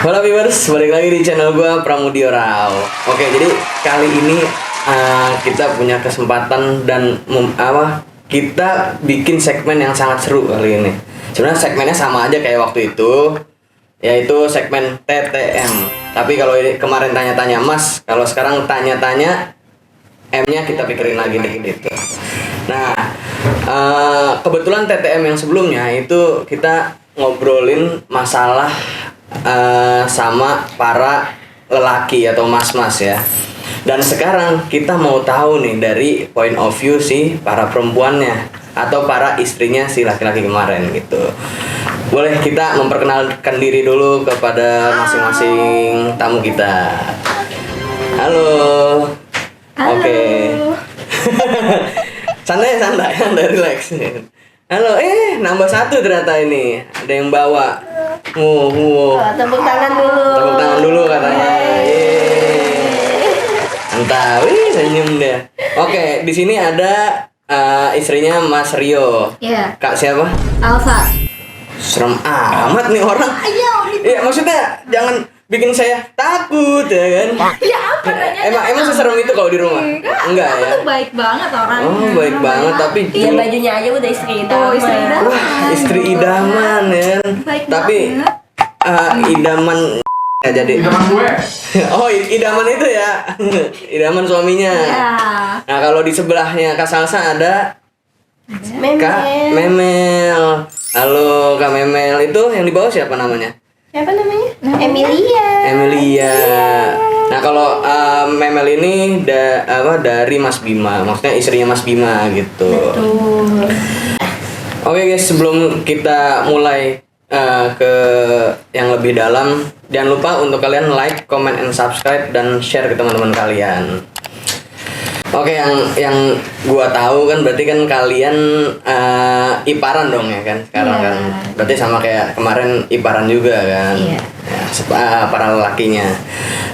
Halo viewers, balik lagi di channel gue Pramudio Rao. Oke, jadi kali ini kita punya kesempatan dan kita bikin segmen yang sangat seru kali ini. Sebenarnya segmennya sama aja kayak waktu itu, yaitu segmen TTM. Tapi kalau kemarin tanya-tanya Mas, kalau sekarang tanya-tanya M-nya kita pikirin lagi deh gitu. Nah, kebetulan TTM yang sebelumnya itu kita ngobrolin masalah sama para lelaki atau mas-mas ya. Dan sekarang kita mau tahu nih dari point of view si para perempuannya atau para istrinya si laki-laki kemarin gitu. Boleh kita memperkenalkan diri dulu kepada masing-masing tamu kita. Halo. Oke. Santai, relax. Halo, nambah satu ternyata ini. Ada yang bawa. Tepuk tangan dulu. Tepuk tangan dulu katanya. Mantap, senyum dia. Oke, di sini ada istrinya Mas Rio. Iya. Kak siapa? Alfa. Serem amat nih orang. Iya, maksudnya jangan bikin saya takut ya kan? Ya apa nanya? Emang seserem itu kalau di rumah? Enggak ya? Aku tuh baik banget orangnya. Oh, baik banget tapi Iya, bajunya aja udah istri idaman. istri idaman. Wah, istri idaman ya. Baik Tapi idaman ya jadi. Idaman gue. Oh, idaman itu ya. Idaman suaminya. Iya. Nah, kalau di sebelahnya Kak Salsa ada Kak Memel. Memel. Halo Kak Memel, itu yang di bawah siapa namanya? Siapa namanya? Emilia. Emilia. Nah, kalau Memel ini dari Mas Bima, maksudnya istrinya Mas Bima gitu. Tuh. Oke guys, sebelum kita mulai ke yang lebih dalam, jangan lupa untuk kalian like, comment, and subscribe dan share ke teman-teman kalian. Oke, yang gua tahu kan berarti kan kalian iparan dong ya kan sekarang Iya. kan. Berarti sama kayak kemarin iparan juga kan. Iya. Ya, para lelakinya.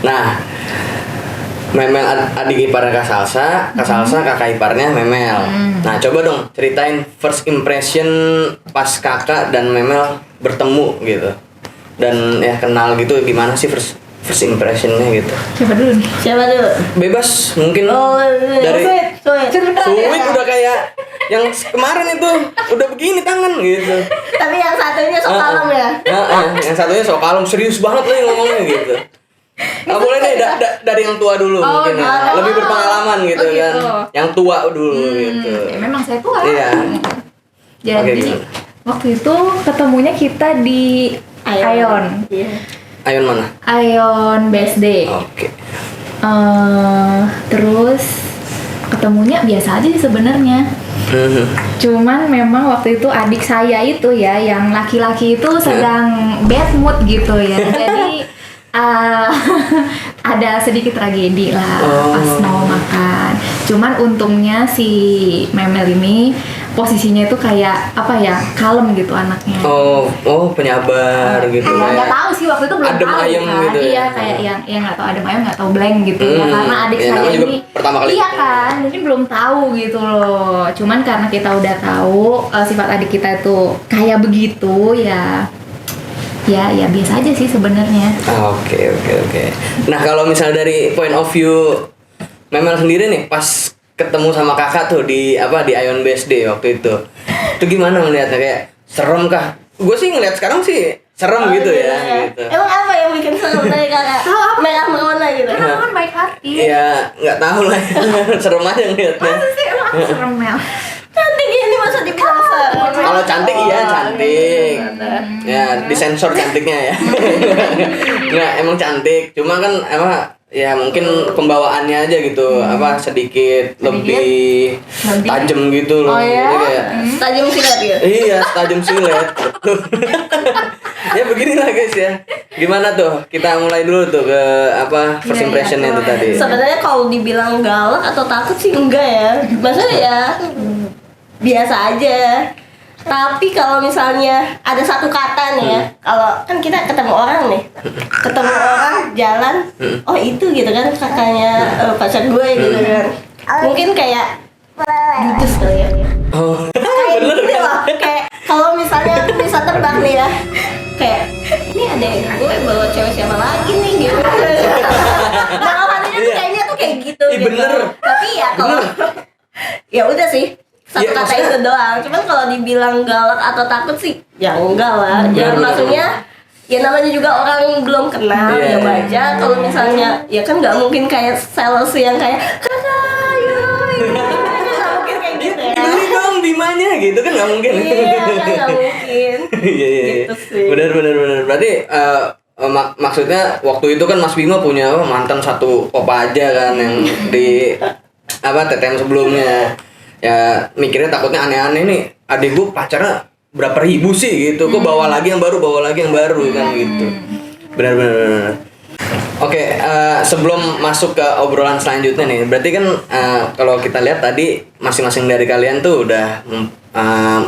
Nah, Memel adik iparnya Kak Salsa, kakak iparnya Memel. Nah, coba dong ceritain first impression pas kakak dan Memel bertemu gitu. Dan ya kenal gitu, gimana sih first impressionnya gitu. Siapa dulu nih? Siapa dulu? Bebas mungkin dari Sweet. udah kayak yang kemarin itu udah begini tangan gitu. Tapi yang satunya sok kalem ya. Yang satunya sok kalem, serius banget loh ngomongnya gitu. Boleh deh dari yang tua dulu mungkin ya. Lebih berpengalaman gitu Oh, kan. gitu. Yang tua dulu gitu. Ya, memang saya tua. Iya. Jadi Oke, gimana? waktu itu ketemunya kita di Ion. Iya. Ayon mana? Ion BSD. Oke. Terus ketemunya biasa aja sih sebenarnya. Cuman memang waktu itu adik saya itu ya yang laki-laki itu sedang bad mood gitu ya. Jadi ada sedikit tragedi lah pas mau makan. Cuman untungnya si Memel ini posisinya itu kayak apa ya, kalem gitu anaknya. Oh, penyabar gitu Nggak ya. tahu sih waktu itu belum Adem tahu ayem kan. gitu ya. Iya kayak yang nggak tahu adem ayem nggak tahu blank gitu ya, karena adik Iya, saya namanya juga ini pertama kali iya ketemu. kan, mungkin belum tahu gitu loh. Cuman karena kita udah tahu sifat adik kita itu kayak begitu ya biasa aja sih sebenarnya. Oke. Nah, kalau misal dari point of view Memel sendiri nih pas ketemu sama kakak tuh di Ion BSD waktu itu. Itu gimana melihatnya, kayak serem kah? Gue sih ngeliat sekarang sih serem gitu ya gitu. Emang apa yang bikin serem dari kakak? Merah merona gitu. Karena kan baik hati. Iya, nggak tahu lah. Serem aja ngeliatnya. Masa sih emang aku serem Mel? Cantik ini masa dibilang serem. Kalau cantik iya cantik. Ya, disensor cantiknya ya. Nggak, emang cantik. Cuma kan ya mungkin pembawaannya aja gitu, sedikit lebih tajam gitu loh. Oh ya? Jadi kayak Tajam silat ya? iya, tajam silet. Ya beginilah guys ya. Gimana tuh? Kita mulai dulu tuh ke first Iya, impressionnya itu tadi. Sebenarnya kalau dibilang galak atau takut sih enggak ya. Maksudnya ya biasa aja. Tapi kalau misalnya ada satu kata nih ya, kalau kan kita ketemu orang jalan, oh itu gitu kan kakaknya pacar gue gitu kan. Mungkin kayak judes kali ya. Oh, Kayak bener gitu kan? loh. Kayak kalau misalnya aku bisa tebak nih ya, kayak ini ada gue bawa cewek siapa kalau ya udah sih satu Iya, kata maksudnya- itu doang. Cuman kalau dibilang galak atau takut sih ya enggak lah. Ya Benar, maksudnya ya namanya juga orang belum kenal Iya, ya iya. baca. Kalau misalnya ya kan nggak mungkin kayak sales yang kayak kakak yuk nggak mungkin kayak gitu ya. Beli dong Bimanya gitu kan nggak mungkin. Iya kan nggak mungkin. Iya iya. Gitu sih. Benar. Berarti maksudnya waktu itu kan Mas Bima punya mantan satu Kopaja kan yang di TTM sebelumnya. Ya mikirnya takutnya aneh-aneh nih. Adik gue pacarnya berapa ribu sih gitu. Kok bawa lagi yang baru kan gitu. Benar. Oke, sebelum masuk ke obrolan selanjutnya nih, berarti kan kalau kita lihat tadi masing-masing dari kalian tuh udah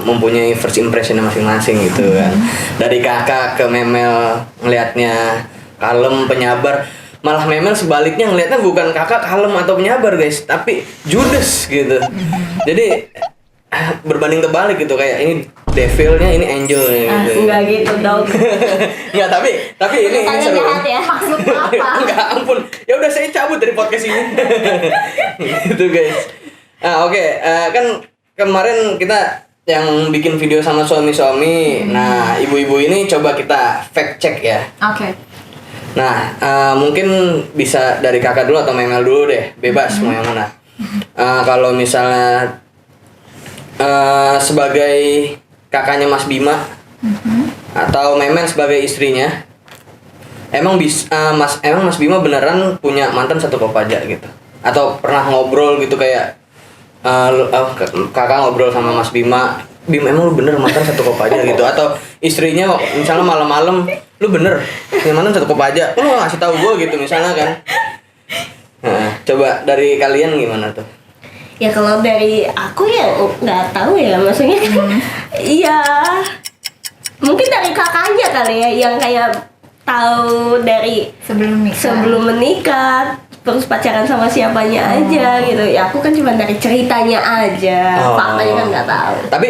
mempunyai first impression masing-masing gitu kan. Dari kakak ke Memel ngelihatnya kalem, penyabar. Malah Memel sebaliknya ngelihatnya bukan kakak kalem atau penyabar guys, tapi judes gitu. Jadi berbanding terbalik gitu, kayak ini devilnya, ini angelnya gitu. Enggak gitu dong. Enggak, tapi ini Tanya seru. jahat ya. Maksudnya apa? Enggak, ampun. Ya udah saya cabut dari podcast ini. Gitu guys. Oke, kan kemarin kita yang bikin video sama suami-suami. Nah, ibu-ibu ini coba kita fact check ya. Oke. Nah, mungkin bisa dari kakak dulu atau Memel dulu deh, bebas mau yang mana. Kalau misalnya sebagai kakaknya Mas Bima atau Memel sebagai istrinya, emang Mas Bima beneran punya mantan satu Kopaja gitu? Atau pernah ngobrol gitu kayak kakak ngobrol sama Mas Bima, Bim emang lu bener mantan satu Kopaja gitu? Atau istrinya misalnya malam-malam, lu bener punya mantan satu Kopaja, lu nggak ngasih tahu gue gitu misalnya kan? Nah, coba dari kalian gimana tuh? Ya kalau dari aku ya nggak tahu ya, maksudnya iya mungkin dari kakaknya kali ya yang kayak tahu dari sebelum menikah terus pacaran sama siapanya aja gitu. Ya aku kan cuma dari ceritanya aja, faktanya kan nggak tahu. Tapi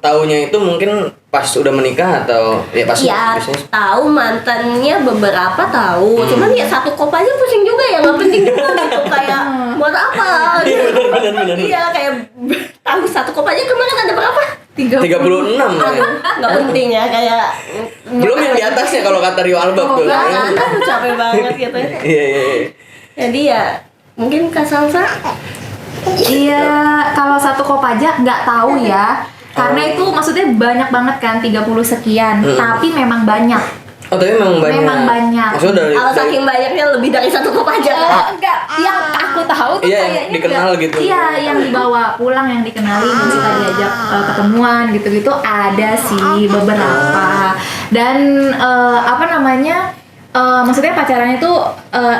taunya itu mungkin pas udah menikah atau ya pas Ya bisnis? tahu mantannya beberapa tahu, cuman ya satu kop aja pusing juga ya, nggak penting juga gitu kayak buat apa? Iya, benar. Iya kayak tahu satu kop aja kemarin ada berapa? 36 ya. Nggak penting ya kayak Belum yang di atasnya kalau kata Rio Albab tuh. aduh capek banget gitu. Iya. Jadi ya mungkin Kak Salsa Iya, kalau satu Kopaja nggak tahu ya. Karena itu maksudnya banyak banget kan, 30 sekian. Tapi memang banyak. Oh tapi memang banyak. Memang banyak. Maksudnya dari kalau saking banyaknya lebih dari satu kop aja kan? Enggak, yang aku tahu tuh Iya, yang kayaknya dikenal enggak. gitu. Iya, yang dibawa pulang, yang dikenalin, yang kita diajak ketemuan gitu-gitu ada sih beberapa. Dan maksudnya pacarannya tuh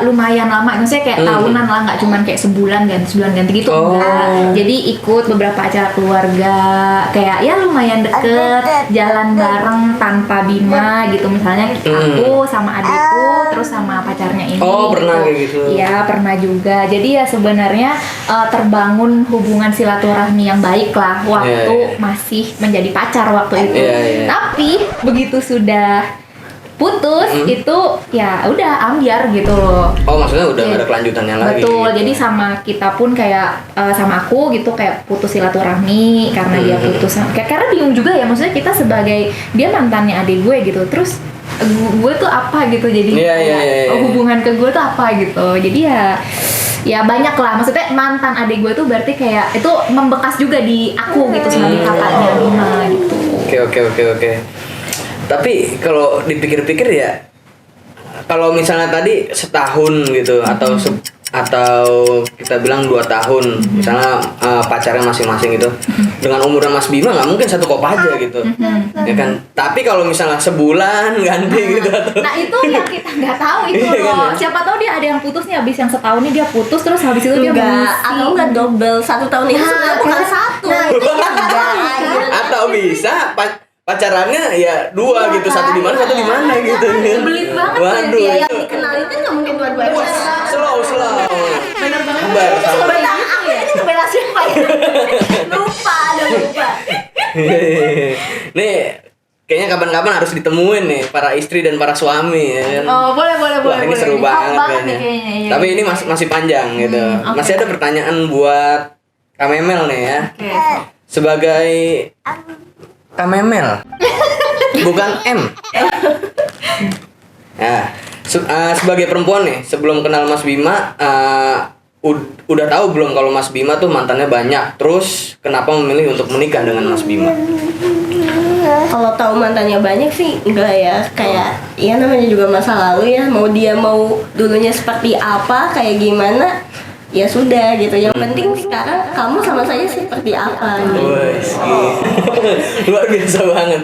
lumayan lama, maksudnya kayak tahunan lah, nggak cuman kayak sebulan ganti gitu enggak. Jadi ikut beberapa acara keluarga, kayak ya lumayan deket, jalan bareng tanpa Bima gitu, misalnya aku sama adikku terus sama pacarnya ini. Oh, pernah kayak gitu. Iya, pernah juga. Jadi ya sebenarnya terbangun hubungan silaturahmi yang baik lah waktu masih menjadi pacar waktu itu. Iya. Tapi begitu sudah putus itu ya udah ambiar gitu loh. Oh maksudnya udah nggak ada kelanjutannya lagi. Betul, gitu. jadi sama kita pun kayak sama aku gitu kayak putus silaturahmi karena dia putus. Karena bingung juga ya, maksudnya kita sebagai dia mantannya adik gue gitu, terus gue tuh apa gitu, jadi Iya. hubungan ke gue tuh apa gitu. Jadi ya banyak lah, maksudnya mantan adik gue tuh berarti kayak itu membekas juga di aku gitu sebagai kakaknya Bima gitu. Oke. Tapi kalau dipikir-pikir ya, kalau misalnya tadi setahun gitu atau kita bilang 2 tahun, misalnya pacarnya masing-masing gitu, dengan umurnya Mas Bima nggak mungkin satu Kopaja gitu, ya kan? Tapi kalau misalnya sebulan ganti gitu atau Nah itu yang kita nggak tahu itu Iya kan, loh. ya? Siapa tahu dia ada yang putus nih, habis yang setahun nih dia putus, terus habis itu dia enggak mengisi. atau enggak double 1 tahun itu sebenarnya bukan satu. atau bisa pacarannya ya 2 gitu, satu di mana gitu. Belit banget Waduh, ya, Yang dikenal itu nggak mungkin dua-duanya. slow. bener banget. Sabar. Sebentar, aku ini ngebela siapa ya? Lupa. Nih kayaknya kapan-kapan harus ditemuin nih para istri dan para suami ya kan. Oh, boleh. Wah, ini seru Hot banget nih kayaknya. kayaknya. Iya, Tapi iya. ini masih panjang gitu. oke. Masih ada pertanyaan buat Kamemel nih ya. Oke. Sebagai Kamemel. Bukan M. Nah, sebagai perempuan nih, sebelum kenal Mas Bima, udah tahu belum kalau Mas Bima tuh mantannya banyak? Terus kenapa memilih untuk menikah dengan Mas Bima? Kalau tahu mantannya banyak sih enggak ya, kayak ya namanya juga masa lalu ya, mau dia mau dulunya seperti apa kayak gimana ya sudah gitu, yang penting sekarang kamu sama saya seperti apa gitu. Wes, luar biasa banget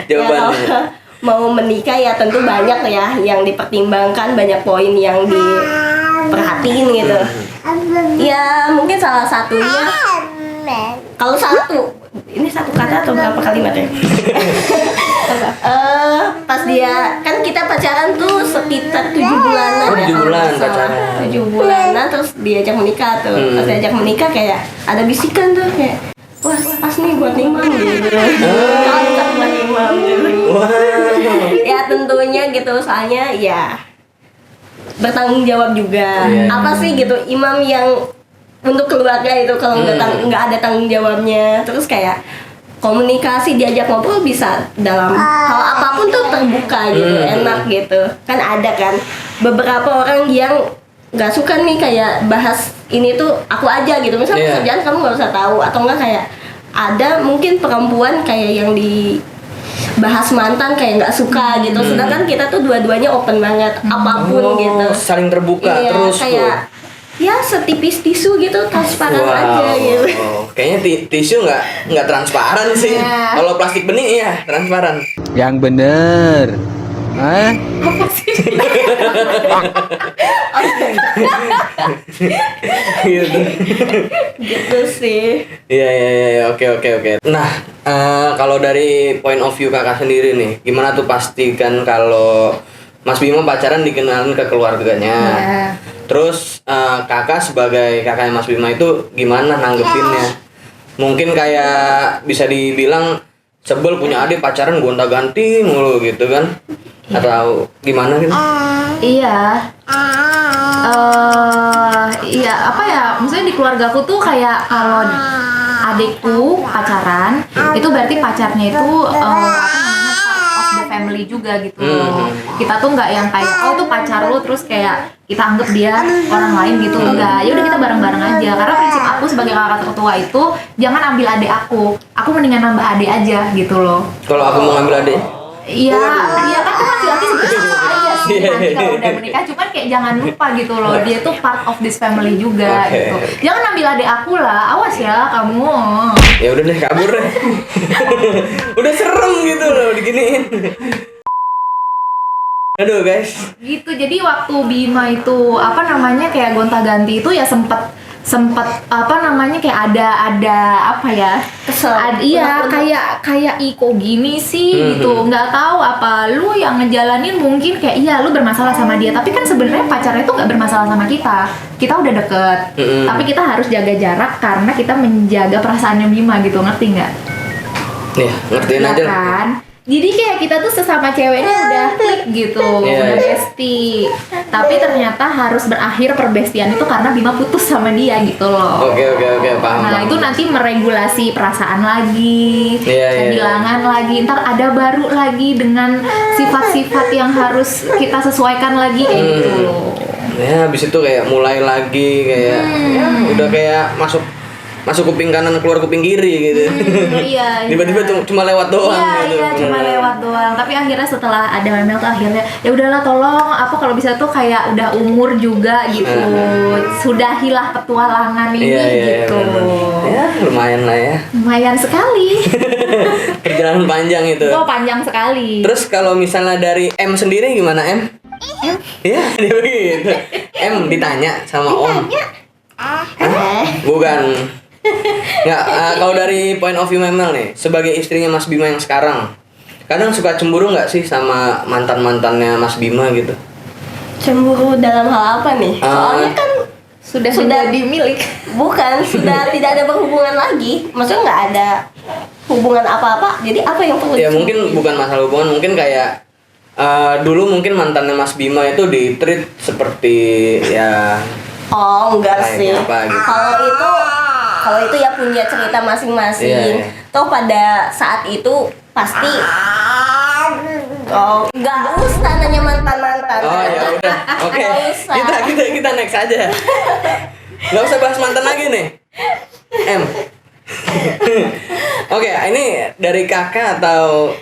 Ya, jawabannya. kalau mau menikah ya tentu banyak ya yang dipertimbangkan, banyak poin yang diperhatiin gitu. Ya mungkin salah satunya, kalau ini satu kata atau berapa kalimat ya? Pas dia kan kita pacaran tuh sekitar 7 bulanan Oh, ya, 7 kalau bulan nggak salah. pacaran. 7 bulanan terus diajak menikah tuh. Pas diajak menikah kayak ada bisikan tuh kayak, wah pas nih buat imam gitu. Cocok buat imam gitu. Wah. Ya tentunya gitu, soalnya ya bertanggung jawab juga. Iya. Apa sih gitu imam yang untuk keluarga itu kalau nggak ada tanggung jawabnya, terus kayak komunikasi diajak ngobrol bisa dalam hal apapun tuh terbuka gitu, enak gitu. Kan ada kan beberapa orang yang nggak suka nih kayak bahas ini tuh aku aja gitu, misalnya Iya. pekerjaan kamu nggak usah tahu, atau enggak kayak ada mungkin perempuan kayak yang di bahas mantan kayak nggak suka gitu, sedangkan kita tuh dua-duanya open banget apapun gitu. Saling terbuka Iya, terus kayak ya setipis tisu gitu, transparan aja gitu. Kayaknya tisu nggak transparan sih. Iya. Kalau plastik bening iya transparan. Yang bener. Hah? Gitu. Gitu sih. Iya, oke. Nah, kalau dari point of view kakak sendiri nih, gimana tuh pastikan kalau Mas Bima pacaran dikenalin ke keluarganya? Iya. Terus kakak sebagai kakaknya Mas Bima itu gimana nanggepinnya? Mungkin kayak bisa dibilang sebel punya adik pacaran gonta-ganti mulu gitu kan? Atau gimana gitu? Iya. Iya apa ya? Maksudnya di keluargaku tuh kayak kalau adikku pacaran, itu berarti pacarnya itu apa namanya part of the family juga gitu. Kita tuh nggak yang kayak oh itu pacar lu terus kayak kita anggap dia orang lain gitu, enggak. Ya udah kita bareng-bareng aja. Karena prinsip aku sebagai kakak tertua itu jangan ambil adik aku. Aku mendingan nambah adik aja gitu loh. Kalau aku mau ngambil adik? Iya, iya kan laki-laki sebenarnya sama aja sih nanti kalau udah menikah, cuman kayak jangan lupa gitu loh, dia tuh part of this family juga Oke. gitu. Jangan ambil adik aku lah, awas ya kamu. Ya udah deh kabur deh. Udah serem gitu loh diginiin. Aduh guys. Gitu, jadi waktu Bima itu apa namanya kayak gonta-ganti itu ya sempet apa namanya kayak ada apa ya Kesel. iya Unek-unek. kayak iko gini sih gitu, nggak tahu apa lu yang ngejalanin mungkin kayak iya lu bermasalah sama dia, tapi kan sebenarnya pacarnya itu nggak bermasalah sama kita udah deket, tapi kita harus jaga jarak karena kita menjaga perasaannya Bima gitu, ngerti nggak? Nih, ngertiin Iya aja. kan? Jadi kayak kita tuh sesama ceweknya udah klik gitu, Iya, udah iya. bestie. Tapi ternyata harus berakhir perbestian itu karena Bima putus sama dia gitu loh. Oke, paham. Nah paham. itu nanti meregulasi perasaan lagi, Iya, iya, kehilangan lagi, ntar ada baru lagi dengan sifat-sifat yang harus kita sesuaikan lagi kayak gitu loh. Ya, habis itu kayak mulai lagi kayak ya, udah kayak masuk kuping kanan keluar kuping kiri gitu. Iya. Tiba-tiba cuma lewat doang gitu. Iya cuma lewat doang. Tapi akhirnya setelah ada Memel tuh akhirnya ya udahlah tolong apa kalau bisa tuh kayak udah umur juga gitu. Sudahilah petualangan ini gitu. bener. Ya, lumayan lah ya. Lumayan sekali. Perjalanan panjang itu. Oh panjang sekali. Terus kalau misalnya dari M sendiri gimana M? Iya, dia begitu. M ditanya sama Om. Hah? Bukan. Nggak, kalau dari point of view Memel nih, sebagai istrinya Mas Bima yang sekarang, kadang suka cemburu nggak sih sama mantan-mantannya Mas Bima gitu? Cemburu dalam hal apa nih? Soalnya kan Sudah menjadi milik. bukan sudah tidak ada berhubungan lagi, maksudnya nggak ada hubungan apa-apa. Jadi apa yang perlu Ya disembunyiin? mungkin bukan masalah hubungan, mungkin kayak dulu mungkin mantannya Mas Bima itu di-treat seperti ya Oh enggak sih. Kayaknya apa gitu. Kalau itu ya punya cerita masing-masing. Iya, iya. Toh pada saat itu pasti enggak usah nanya mantan-mantan. oh ya udah. Oke. Nggak usah. Kita next aja. Nggak usah bahas mantan lagi nih. Oke, ini dari kakak atau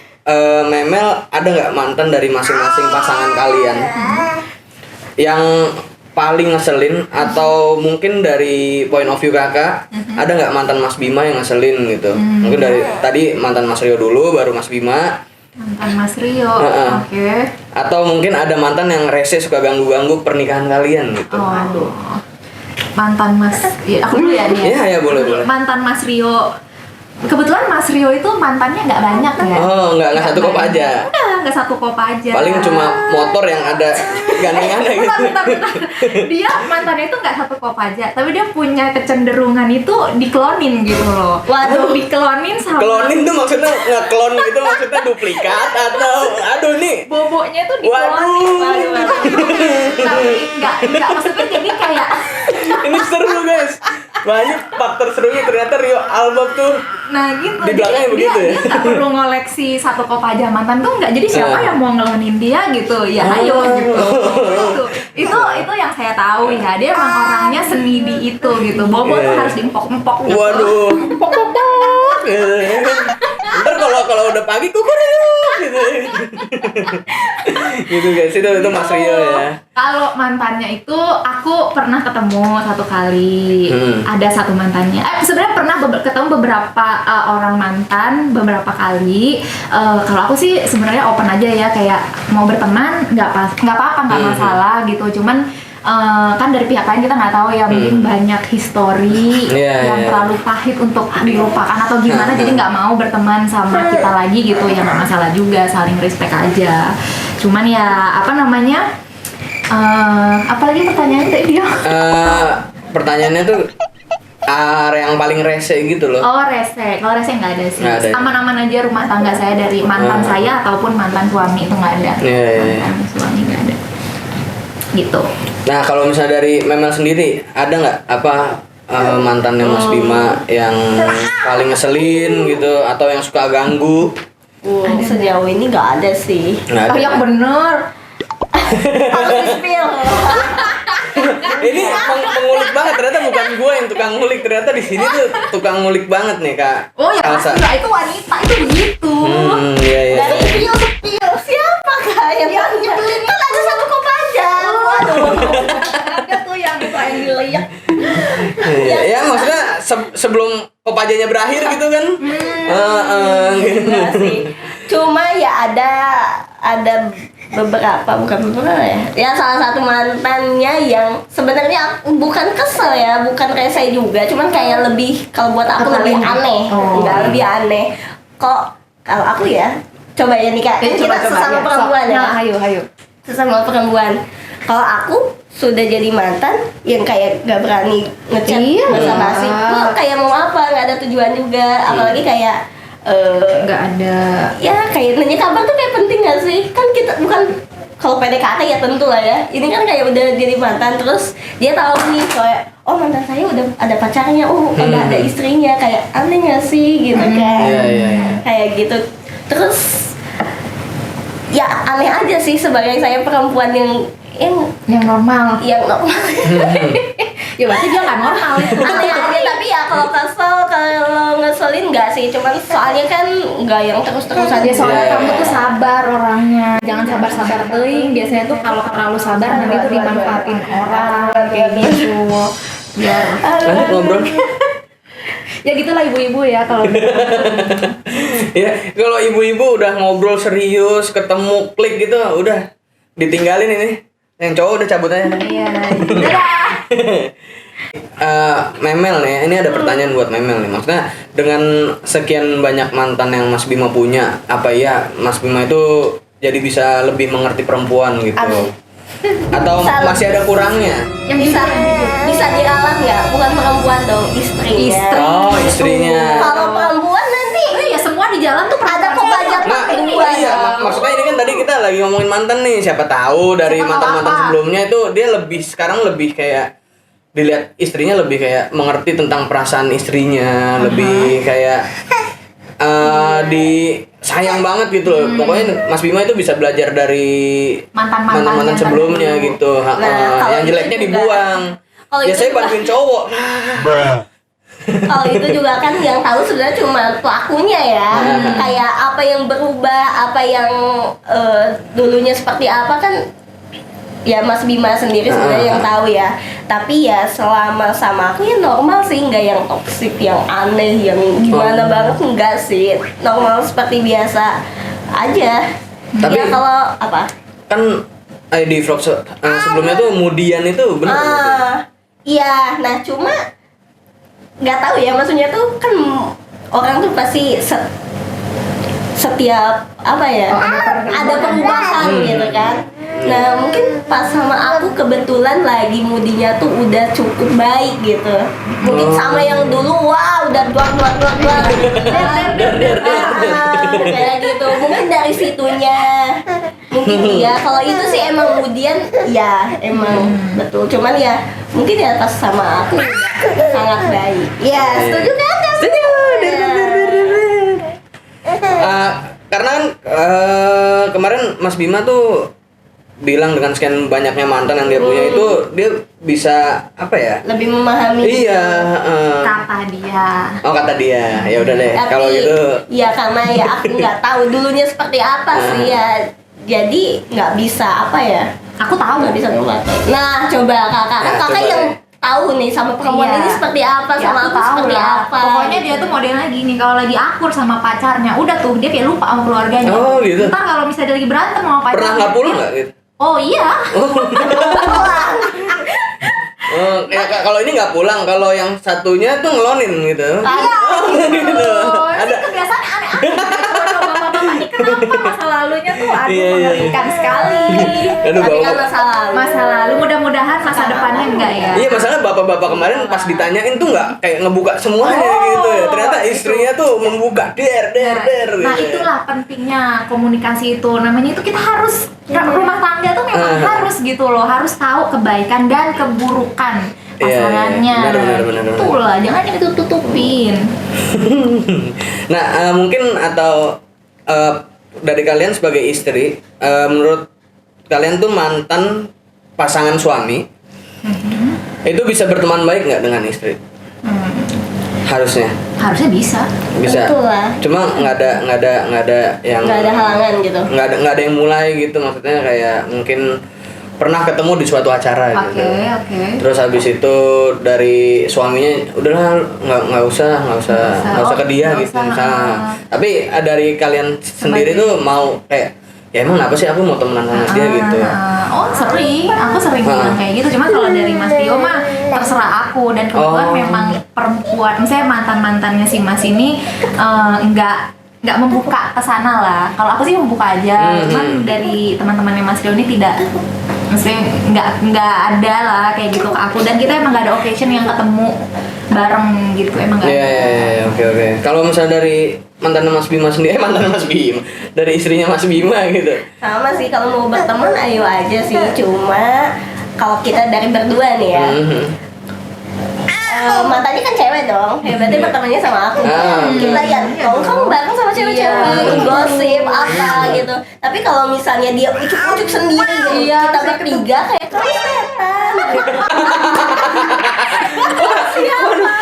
Memel, ada nggak mantan dari masing-masing pasangan kalian yang paling ngeselin, atau mungkin dari point of view kakak, ada nggak mantan Mas Bima yang ngeselin gitu? Mungkin dari tadi mantan Mas Rio dulu, baru Mas Bima, Mantan Mas Rio. Heeh. Oke. atau mungkin ada mantan yang rese suka ganggu-ganggu pernikahan kalian gitu? Oh. Mantan Mas, ya, aku dulu ya nih. Iya, ya boleh. Mantan Mas Rio. Kebetulan Mas Rio itu mantannya nggak banyak ya. Oh, nggak satu kop banyak. aja. Nggak satu kop aja. Paling cuma motor yang ada gandengannya gitu. Bentar. Dia mantannya itu nggak satu kop aja, tapi dia punya kecenderungan itu diklonin gitu loh. Waduh. Diklonin sama Klonin tuh maksudnya ngeklon gitu, maksudnya duplikat atau aduh nih. bobonya tuh diklonin. Waduh. Tapi nggak maksudnya jadi kayak Ini seru guys. Banyak faktor serunya, ternyata Rio Album tuh. nah gitu. Di belakangnya Jadi begitu ya? Dia nggak perlu ngoleksi satu kop aja mantan tuh nggak. Jadi siapa yang mau ngelonin dia gitu? Ya ayo gitu. Itu yang saya tahu ya. Dia emang orangnya seni di itu gitu. Bobo tuh Yeah. harus diempok-empok gitu. Waduh. Ntar kalau udah pagi kukuruyuk gitu. Gitu guys, itu Mas Rio ya. Kalau mantannya itu aku pernah ketemu satu kali. Ada satu mantannya. Sebenarnya pernah ketemu beberapa orang mantan beberapa kali. Kalau aku sih sebenarnya open aja ya, kayak mau berteman nggak apa-apa, nggak masalah gitu. Cuman kan dari pihak lain kita nggak tahu ya, mungkin banyak histori Iya, yang iya. terlalu pahit untuk dilupakan atau gimana, jadi nggak mau berteman sama kita lagi gitu. Ya nggak masalah juga, saling respect aja. Cuman ya apa namanya, apalagi pertanyaan tadi dia. Pertanyaannya tuh yang paling rese gitu loh. Oh rese, kalau rese nggak ada sih. Nggak ada. Aman-aman aja rumah tangga saya, dari mantan saya ataupun mantan suami itu nggak ada. Iya, iya. Mantan suami nggak ada. Gitu. Nah kalau misalnya dari Memel sendiri, ada nggak apa mantannya Mas Bima yang paling ngeselin gitu, atau yang suka ganggu? Sejauh ini nggak ada sih. Nggak ada. Oh yang bener. Harus di-spill. Ini mengulik banget, ternyata bukan gue yang tukang ngulik, ternyata di sini tuh tukang ngulik banget nih Kak Oh ya Elsa. pasti lah, itu wanita itu begitu. Iya iya. Dari spill siapa kak yang nyebelin? Kan ada satu kop aja. Waduh. Ada tuh yang dilihat. Iya, ya maksudnya sebelum kopajanya berakhir gitu kan. Gitu. Enggak sih. Cuma ya ada beberapa, bukan beberapa ya. Ya salah satu mantannya yang sebenarnya bukan kesel ya, bukan rese juga, cuman kayak lebih, kalau buat aku lebih aneh. Enggak, lebih aneh. Kok kalau aku ya, coba ya nih Kak. Kan kita sesama perempuan ya. Nah, ayo. Sesama perempuan. Kalau aku sudah jadi mantan yang kayak gak berani ngechat Iya. basa-basi, tuh kayak mau apa, nggak ada tujuan juga. Apalagi kayak Nggak ada. ya kayak nanya kabar tuh kayak penting gak sih? Kan kita bukan, kalau PDKT ya tentu lah ya. Ini kan kayak udah jadi mantan, terus dia tahu nih kayak, oh mantan saya udah ada pacarnya, oh udah ada istrinya, kayak aneh gak sih gitu kan? Iya. Kayak gitu. Terus ya aneh aja sih sebagai saya perempuan Yang normal. yang Ya berarti dia nggak normal itu. aneh aja. Tapi ya kalau kesel, kalau ngeselin nggak sih, cuman soalnya kan nggak yang terus-terusan. Ya soalnya Iya. kamu tuh sabar orangnya. Jangan sabar-sabar teuing. Biasanya tuh kalau terlalu sabar nanti tuh dimanfaatin orang kayak gitu. Biar Lanjut ngobrol. ya gitulah ibu-ibu ya kalau Ya kalau ibu-ibu udah ngobrol serius, ketemu klik gitu, udah ditinggalin ini. Yang cowok udah cabut aja. iya. Dadah. Memel nih, ini ada pertanyaan buat Memel nih. Maksudnya dengan sekian banyak mantan yang Mas Bima punya, apa iya Mas Bima itu jadi bisa lebih mengerti perempuan gitu? Atau Bisa masih ada kurangnya? Yang bisa diralat nggak? Bukan perempuan dong, istrinya. Istri. Oh, istrinya. Kalau perempuan nanti Ya jalan tuh ada kok pajak Nah, kedua. iya, maksudnya ini kan tadi kita lagi ngomongin mantan nih. Siapa tahu dari Siapa tahu mantan-mantan apa? sebelumnya itu dia sekarang lebih kayak dilihat istrinya lebih kayak mengerti tentang perasaan istrinya, lebih kayak sayang banget gitu loh. Pokoknya Mas Bima itu bisa belajar dari mantan-mantan sebelumnya gitu. kalau Yang jeleknya itu juga- dibuang. kalau itu Biasanya juga- bantuin cowok. Kalau itu juga kan yang tahu sebenarnya cuma pelakunya ya. Kayak apa yang berubah, apa yang dulunya seperti apa kan ya Mas Bima sendiri sebenarnya yang tahu ya. Tapi ya selama sama aku ya normal sih, nggak yang toksik, yang aneh, yang gimana banget, enggak sih. Normal seperti biasa aja. Tapi- ya kalau apa? Kan di vlog sebelumnya tuh Mudian itu benar. Iya, nah cuma nggak tahu ya, maksudnya tuh kan orang tuh pasti setiap apa ya ada perubahan gitu kan. Nah mungkin pas sama aku kebetulan lagi moodinya tuh udah cukup baik gitu. Mungkin sama yang dulu wah udah duak kayak gitu. Mungkin dari situnya mungkin iya. Kalau itu sih emang kemudian ya emang betul. Cuman ya mungkin ya pas sama aku sangat baik. Ya setuju kan? Setuju. Karena kan kemarin Mas Bima tuh bilang dengan sekian banyaknya mantan yang dia punya itu dia bisa apa ya? Lebih memahami. Iya. Kata dia. Oh kata dia, ya udah deh. Tapi, Kalau gitu. ya karena ya aku nggak tahu dulunya seperti apa sih ya. Jadi nggak bisa apa ya? Aku tahu. Nggak bisa ngubah. Nah coba kakak, Nah, kakak coba yang deh. tahu nih sama perempuan Iya. ini seperti apa, Ya, sama aku tahu seperti lah. apa. Pokoknya dia tuh modelnya gini, kalau lagi akur sama pacarnya, udah tuh dia kayak lupa sama keluarganya. Oh, gitu. Ntar kalau misalnya dia lagi berantem sama pacarnya. Pernah nggak pulang nggak? Gitu? Oh iya. Oh, ya, kalau ini nggak pulang, kalau yang satunya tuh ngelonin gitu. Iya. Gitu. Ada Ada. kebiasaannya aneh-aneh. Coba bapak-bapak ini kenapa masa lalunya tuh aduh Iya, iya, iya. mengerikan sekali. Aduh, Tapi kan bapak. masa lalu. Masa lalu mudah-mudahan masa depannya enggak ya. Iya, masalah bapak-bapak kemarin pas ditanyain tuh nggak kayak ngebuka semuanya gitu ya. Ternyata istrinya tuh membuka der gitu. Nah itulah pentingnya komunikasi itu. Namanya itu kita harus rumah tangga tuh memang harus gitu loh, harus tahu kebaikan dan keburukan Iya, pasangannya. benar. Itulah, jangan ditutupin. Nah, mungkin atau dari kalian sebagai istri, menurut kalian tuh mantan pasangan suami itu bisa berteman baik nggak dengan istri? Harusnya Harusnya bisa. bisa. Betul lah. Cuma nggak ada yang Nggak ada halangan gitu. nggak ada yang mulai gitu, maksudnya kayak mungkin pernah ketemu di suatu acara gitu. Oke. Terus habis itu dari suaminya udahlah nggak usah ke dia Nggak gitu usah, misalnya. Tapi dari kalian sendiri tuh mau kayak ya emang apa sih aku mau temenan sama dia gitu. Oh sering, aku sering bilang kayak gitu. Cuma kalau dari Mas Tio mah terserah aku, dan kebetulan Oh. memang perempuan, misalnya mantannya si Mas ini nggak membuka ke sana lah. Kalau aku sih membuka aja. Cuman dari teman-temannya Mas Tio ini tidak, maksudnya nggak ada lah kayak gitu ke aku. Dan kita emang nggak ada occasion yang ketemu bareng gitu, emang nggak. Iya, oke. Kalau misalnya dari mantan Mas Bima sendiri, dari istrinya Mas Bima gitu. Sama sih, kalau mau berteman ayo aja sih. Cuma kalau kita dari berdua nih ya, mantannya kan cewek dong, ya berarti bertemannya sama aku. Kita ya kamu bareng sama cewek-cewek, gosip apa gitu. Tapi kalau misalnya dia ucuk-ucuk sendiri gitu, kita bertiga kayak kamu setan. Siapa?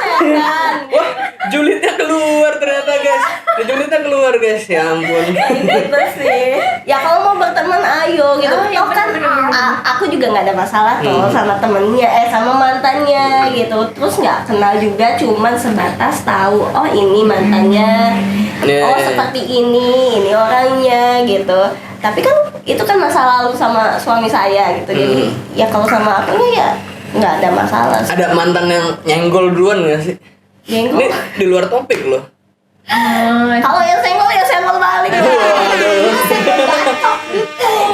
Setan. Wah, julidnya keluar ternyata guys. Julidnya keluar guys, ya ampun. Gitu sih. Ya kalau mau berteman ayo gitu. Toh kan aku juga nggak ada masalah tuh sama temennya, sama mantannya gitu. Terus nggak kenal juga, cuman sebatas tahu oh ini mantannya, oh seperti ini orangnya gitu. Tapi kan itu kan masa lalu sama suami saya gitu. Jadi ya kalau sama aku ya nggak ada masalah. Ada mantan yang nyenggol duluan nggak sih? Nyenggol? Ini di luar topik loh. Kalau yang senggol ya senggol balik.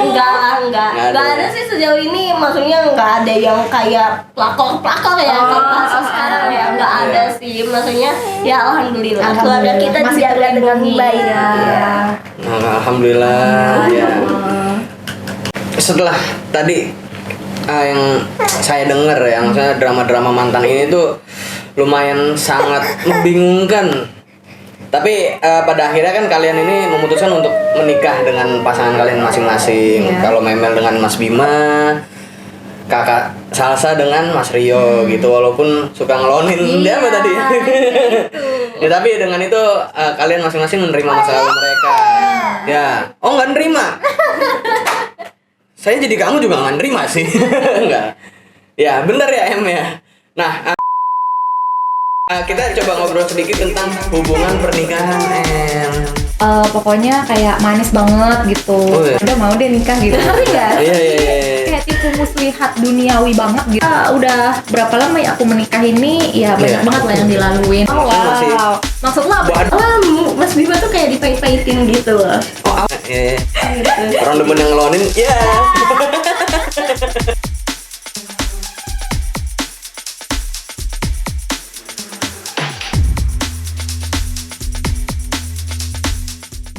Enggak lah, enggak. Nggak Nggak ada sih sejauh ini, maksudnya nggak ada yang kayak pelakor ya kalau sekarang ya nggak ada sih, maksudnya ya alhamdulillah keluarga kita masih dijaga dengan terlindungi baik. ya. Nah, alhamdulillah ya. Setelah tadi yang saya dengar ya, maksudnya drama-drama mantan ini tuh lumayan sangat membingungkan. Tapi pada akhirnya kan kalian ini memutuskan untuk menikah dengan pasangan kalian masing-masing. Iya. Kalau Memel dengan Mas Bima, kakak Salsa dengan Mas Rio gitu, walaupun suka ngelonin dia apa tadi. Ya tapi dengan itu kalian masing-masing menerima masa lalu mereka. Ya, oh nggak nerima. Saya jadi kamu juga nggak nerima sih. Enggak. Ya bener ya Em ya. Nah kita coba ngobrol sedikit tentang hubungan pernikahan Em. Pokoknya kayak manis banget gitu. Oh, iya. Udah mau deh nikah gitu. Ngerti nggak? Iya. Kayak tipu muslihat duniawi banget gitu. Udah berapa lama ya aku menikah ini? Ya banyak Iya. banget lah yang dilaluin. Oh Masih- wow. Maksud lo apa? Mas Bima tuh kayak dipait-paitin gitu loh. Oh, iya. Orang demen yang ngelonin, ya.